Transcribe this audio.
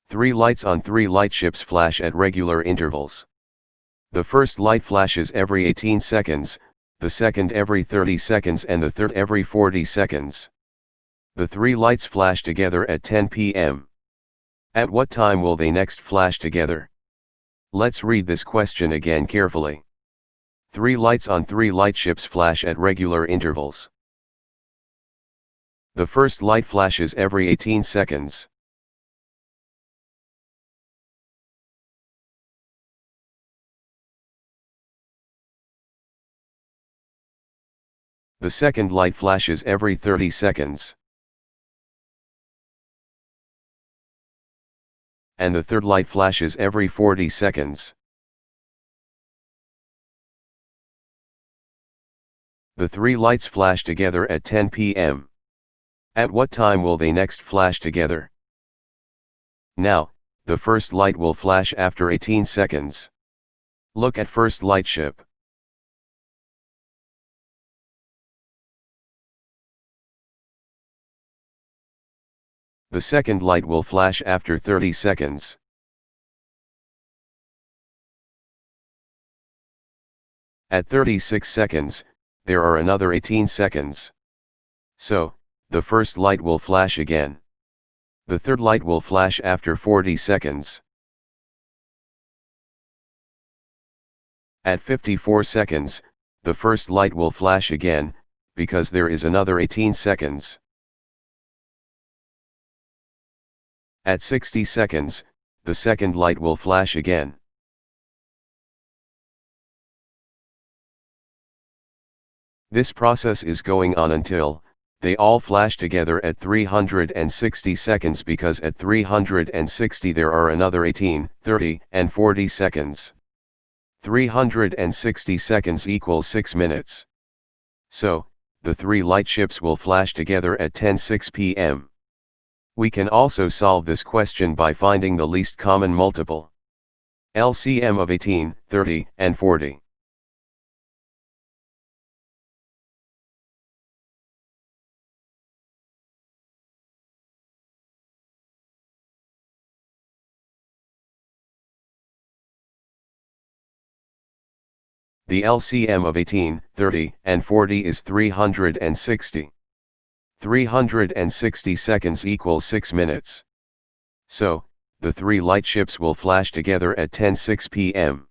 3 lights on 3 lightships flash at regular intervals. The first light flashes every 18 seconds, the second every 30 seconds and the third every 40 seconds. The 3 lights flash together at 10 p.m. At what time will they next flash together? Let's read this question again carefully. 3 lights on 3 lightships flash at regular intervals. The first light flashes every 18 seconds. The second light flashes every 30 seconds. And the third light flashes every 40 seconds. The 3 lights flash together at 10 p.m. At what time will they next flash together? Now, the first light will flash after 18 seconds. Look at first lightship. The second light will flash after 30 seconds. At 36 seconds, there are another 18 seconds. So, the first light will flash again. The third light will flash after 40 seconds. At 54 seconds, the first light will flash again, because there is another 18 seconds. At 60 seconds, the second light will flash again. This process is going on until they all flash together at 360 seconds, because at 360 there are another 18, 30, and 40 seconds. 360 seconds equals 6 minutes. So, the 3 lightships will flash together at 10:06 p.m. We can also solve this question by finding the least common multiple. LCM of 18, 30, and 40. The LCM of 18, 30, and 40 is 360. 360 seconds equals 6 minutes. So, the 3 lightships will flash together at 10:06 p.m.